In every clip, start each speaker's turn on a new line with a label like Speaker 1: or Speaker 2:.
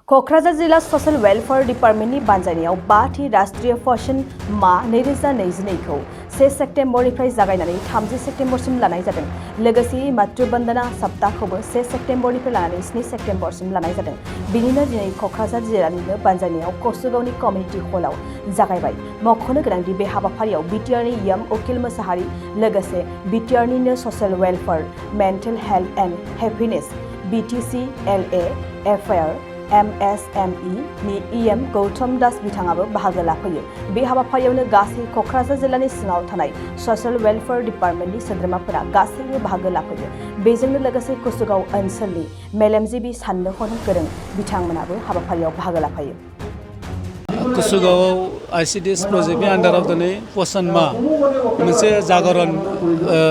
Speaker 1: क'क्राझार जिल्ला social welfare डिपार्टमेन्टनि बानजायनायाव 5थि राष्ट्रीय पोषण मा 2022 खौ 1 सेप्तेम्बरनिफ्राय जागायनानै 30 सेप्तेम्बरसिम लानाय जादों। लोगोसे मातृ वन्दना सप्ताहखौबो 1 सेप्तेम्बरनिफ्राय लानानै 7 सेप्तेम्बरसिम लानाय जादों। बिनिनो दिनै क'क्राझार जिल्लानिनो बानजायनायाव कसुगावनि कमिउनिटि हलाव जागायबाय। मख'नो गोनांदि बे हाबाफारियाव बिटिआरनि एम उकिल मोसाहारि लोगोसे बिटिआरनिनो social welfare, mental health and happiness, BTC LA FIR, MSME नि EM गौतम दास बिथाङाबो बाहागो लाफैयो। बे हाबाफारियावनो गासै क'क्राझार जिल्लानि सिङाव थानाय ससियेल वेलफेयार डिपार्टमेन्टनि सोद्रोमाफोरा गासैबो बाहागो लाफैयो। बेजोंनो लोगोसे कसुगाव ओनसोलनि मेलेमजिबि साननो हनो गोरों बिथांमोनाबो हाबाफारियाव बाहागो लाफैयो।
Speaker 2: कसुगावआव ICDS प्रजेक्टनि आन्डाराव दिनै पोषण मा मोनसे जागरण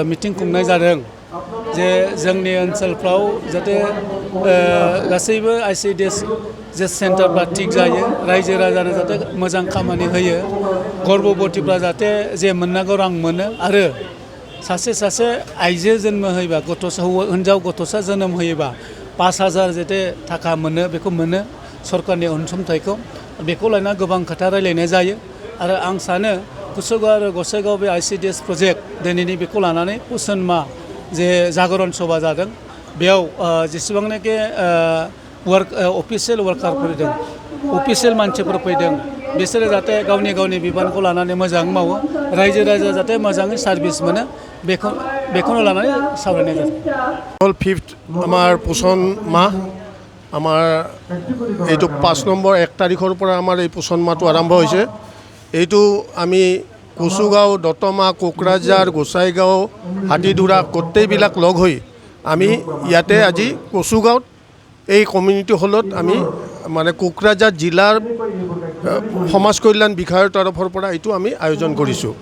Speaker 2: मिटिं खुंनाय जादों। जे जोंनि ओनसोलफ्राव जाहाथे गासैबो ICDS जे सेन्टारफ्रा थिग जायो, रायजो राजानो जाहाथे मोजां खामानि होयो, गर्भबतीफ्रा जाहाथे जे मोननांगौ रां मोनो आरो सासे आइजो जोनोम होयोबा हिन्जाव गथ'सा जोनोम होयोबा 5,000 जाहाथे थाखा मोनो, बेखौ मोनो सरकारनि अनसुंथाइखौ। बेखौ लाना गोबां खोथा रायलायनाय जायो आरो आं सानो कसुगाव आरो गसाइगाव बे ICDS प्रजेक्ट दिनैनि बेखौ लानानै पोषण मा जे जागरण सभा जादों, बेयाव जेसेबांनाखि अफिसियेल वार्कारफोर फैदों, अफिसियेल मानसिफोर फैदों, बिसोरो जाहाथे गावनि बिबानखौ लानानै मोजां मावो, रायजो राजा जाहाथे मोजाङै सार्भिस मोनो, बेखौनो लानानै सावरायनाय जादों।
Speaker 3: 5th আমাৰ পোষণ মাহ আমাৰ এইটো 5 নম্বৰ 1 তাৰিখৰ পৰা আমাৰ এই পোষণ মাহটো আৰম্ভ হৈছে। এইটো আমি কচুগাঁও, দতমা, কোকৰাঝাৰ, গোসাইগাঁও, হাতীধুৰা গোটেইবিলাক লগ হৈ আমি ইয়াতে আজি কচুগাঁৱত এই কমিউনিটি হলত আমি মানে কোকৰাঝাৰ জিলাৰ সমাজ কল্যাণ বিষয়ৰ তৰফৰ পৰা এইটো আমি আয়োজন কৰিছোঁ।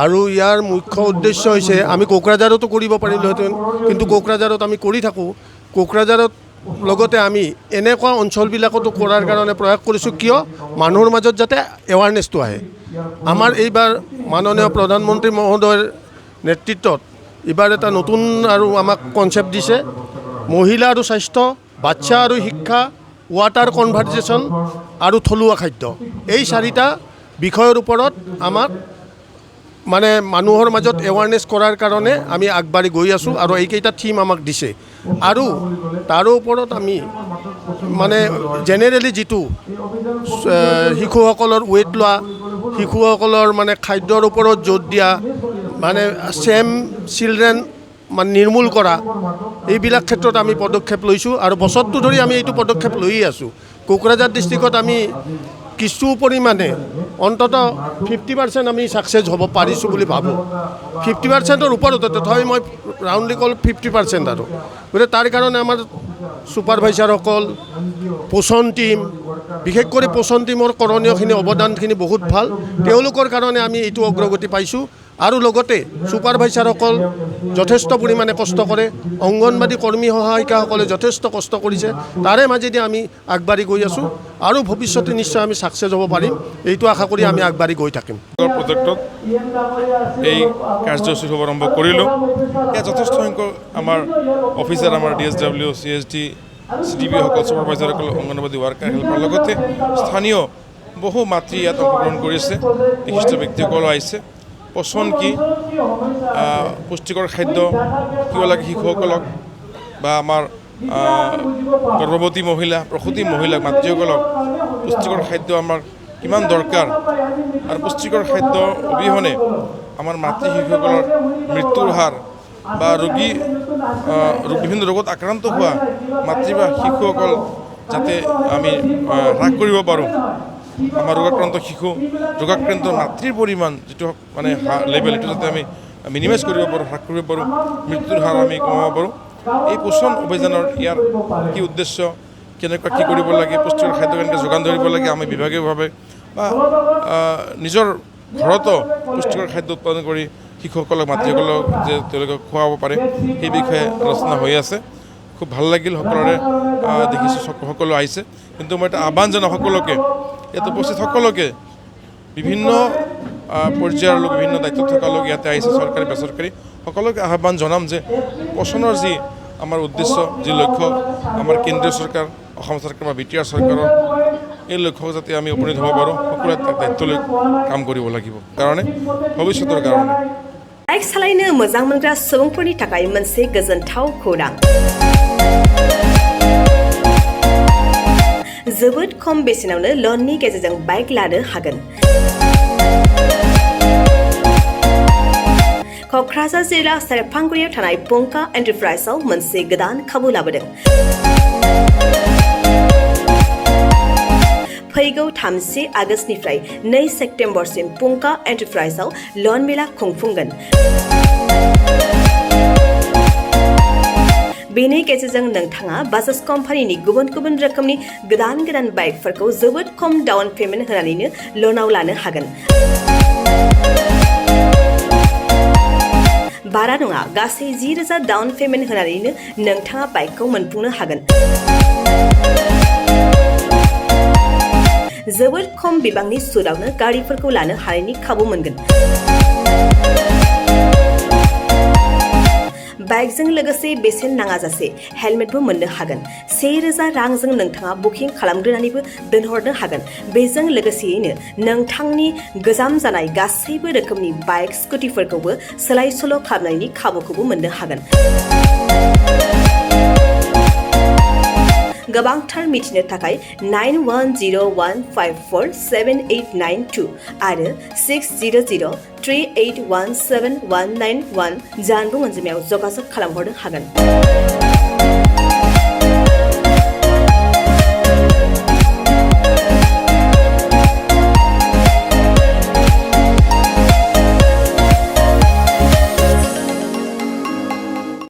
Speaker 3: আৰু ইয়াৰ মুখ্য উদ্দেশ্য হৈছে আমি কোকৰাঝাৰতো কৰিব পাৰিলোহেঁতেন, কিন্তু কোকৰাঝাৰত আমি কৰি থাকোঁ। কোকৰাঝাৰত লগতে আমি এনেকুৱা অঞ্চলবিলাকতো কৰাৰ কাৰণে প্ৰয়াস কৰিছোঁ, কিয় মানুহৰ মাজত যাতে এৱাৰনেছটো আহে। আমাৰ এইবাৰ মাননীয় প্ৰধানমন্ত্ৰী মহোদয়ৰ নেতৃত্বত এইবাৰ এটা নতুন আৰু আমাক কনচেপ্ট দিছে, মহিলা আৰু স্বাস্থ্য, বাচ্চা আৰু শিক্ষা, ৱাটাৰ কনভাৰ্জেশ্যন আৰু থলুৱা খাদ্য। এই 4টা বিষয়ৰ ওপৰত আমাক মানে মানুহৰ মাজত এৱাৰনেছ কৰাৰ কাৰণে আমি আগবাঢ়ি গৈ আছোঁ আৰু এইকেইটা থিম আমাক দিছে। আৰু তাৰো ওপৰত আমি মানে জেনেৰেলি যিটো শিশুসকলৰ ৱেইট লোৱা, শিশুসকলৰ মানে খাদ্যৰ ওপৰত জোৰ দিয়া, মানে ছেম চিলড্ৰেন মানে নিৰ্মূল কৰা, এইবিলাক ক্ষেত্ৰত আমি পদক্ষেপ লৈছোঁ আৰু বছৰটো ধৰি আমি এইটো পদক্ষেপ লৈয়ে আছোঁ। কোকৰাঝাৰ ডিষ্ট্ৰিক্টত আমি কিছু পৰিমাণে অন্ততঃ 50% আমি ছাকচেছ হ'ব পাৰিছোঁ বুলি ভাবোঁ। 50%ৰ ওপৰত, তথাপি মই ৰাউণ্ডলি কল 50% আৰু গতিকে তাৰ কাৰণে আমাৰ ছুপাৰভাইজাৰসকল, পোষণ টীম, বিশেষ কৰি পোষণ টীমৰ কৰণীয়খিনি অৱদানখিনি বহুত ভাল। তেওঁলোকৰ কাৰণে আমি এইটো অগ্ৰগতি পাইছোঁ। আৰু লগতে ছুপাৰভাইজাৰসকল যথেষ্ট পৰিমাণে কষ্ট কৰে, অংগনবাদী কৰ্মী সহায়িকাসকলে যথেষ্ট কষ্ট কৰিছে, তাৰে মাজেদি আমি আগবাঢ়ি গৈ আছোঁ আৰু ভৱিষ্যতে নিশ্চয় আমি ছাকচেছ হ'ব পাৰিম, এইটো আশা কৰি আমি আগবাঢ়ি গৈ থাকিম।
Speaker 4: প্ৰজেক্টত এই কাৰ্যসূচী শুভাৰম্ভ কৰিলোঁ। ইয়াত যথেষ্ট সংখ্যক আমাৰ অফিচাৰ, আমাৰ DSW, CSD, CDB-সকল, ছুপাৰভাইজাৰসকল, অংগনবাদী ৱাৰ্কাৰ, হেল্পাৰ, লগতে স্থানীয় বহু মাতৃ ইয়াত অংশগ্ৰহণ কৰিছে, বিশিষ্ট ব্যক্তিসকলো আহিছে। পোষণ কি, পুষ্টিকৰ খাদ্য কিয় লাগে শিশুসকলক বা আমাৰ গৰ্ভৱতী মহিলা, প্ৰসূতি মহিলাক, মাতৃসকলক পুষ্টিকৰ খাদ্য আমাৰ কিমান দৰকাৰ, আৰু পুষ্টিকৰ খাদ্য অবিহনে আমাৰ মাতৃ শিশুসকলৰ মৃত্যুৰ হাৰ বা বিভিন্ন ৰোগত আক্ৰান্ত হোৱা মাতৃ বা শিশুসকল যাতে আমি হ্ৰাস কৰিব পাৰোঁ, আমাৰ ৰোগাক্ৰান্ত শিশু, ৰোগাক্ৰান্ত মাতৃৰ পৰিমাণ যিটো মানে লেভেল, এইটো যাতে আমি মিনিমাইজ কৰিব পাৰোঁ, হ্ৰাস কৰিব পাৰোঁ, মৃত্যুৰ হাৰ আমি কমাব পাৰোঁ। এই পোষণ অভিযানৰ ইয়াৰ কি উদ্দেশ্য, কেনেকুৱা কি কৰিব লাগে, পুষ্টিকৰ খাদ্য কেনেকৈ যোগান ধৰিব লাগে, আমি বিভাগীয়ভাৱে বা নিজৰ ঘৰতো পুষ্টিকৰ খাদ্য উৎপাদন কৰি শিশুসকলক, মাতৃসকলক যে তেওঁলোকে খুৱাব পাৰে, সেই বিষয়ে আলোচনা হৈ আছে। খুব ভাল লাগিল, সকলোৰে দেখিছোঁ, সকলো আহিছে। কিন্তু মই এটা আহ্বান জনাওঁ সকলোকে, ইয়াত উপস্থিত সকলোকে, বিভিন্ন পৰ্যায়ৰ লোক, বিভিন্ন দায়িত্বত থকা লোক ইয়াতে আহিছে, চৰকাৰী বেচৰকাৰী, সকলোকে আহ্বান জনাম যে পোষণৰ যি আমাৰ উদ্দেশ্য, যি লক্ষ্য আমাৰ কেন্দ্ৰীয় চৰকাৰ অসম চৰকাৰ বা BTR চৰকাৰৰ এই লক্ষ্য যাতে আমি উপনীত হ'ব পাৰোঁ সকলোৱে দায়িত্ব লৈ কাম কৰিব লাগিব কাৰণে ভৱিষ্যতৰ কাৰণে
Speaker 1: बाइक सालायनो मोजां मोनग्रा सुबुंफोरनि थाखाय मोनसे गोजोनथाव खौरां जोबोद खम बेसेनावनो लननि गेजेरजों बाइक लानो हागोन क'क्राझार जिल्ला सेरफांगुरियाव थानाय पंका एन्टारप्राइजआव मोनसे गोदान खाबु लाबोदों फैगौ 30 आगस्तनिफ्राय 2 सेप्तेम्बरसिम पंका एन्टारप्राइजआव लन मेला खुंफुंगोन बेनि गेजेरजों नोंथाङा बाजाज कम्पानिनि गुबुन गुबुन रोखोमनि गोदान बाइकफोरखौ जोबोद खम डाउन पेमेन्ट होनानैनो लनाव लानो हागोन बारा नङा गासै 10,000 डाउन पेमेन्ट होनानैनो नोंथाङा बाइकखौ मोनफुंनो हागोन जोबोद खम बिबांनि सुदावनो गारिफोरखौ लानो हानायनि खाबु मोनगोन बाइकजों लोगोसे बेसेन नाङाजासे हेलमेटबो मोननो हागोन 1,000 रांजों नोंथाङा बुकिं खालामग्रोनानैबो दोनहरनो हागोन बेजों लोगोसेयैनो नोंथांनि गोजाम जानाय गासैबो रोखोमनि बाइक स्कुटिफोरखौबो सोलाय सोल' खालामनायनि खाबुखौबो मोननो हागोन गोबांथार मिथिनो थाखाय 9101547892 आरो 60038171191 जानबुं अनजिमायाव जगाजग खालामहरनो हागोन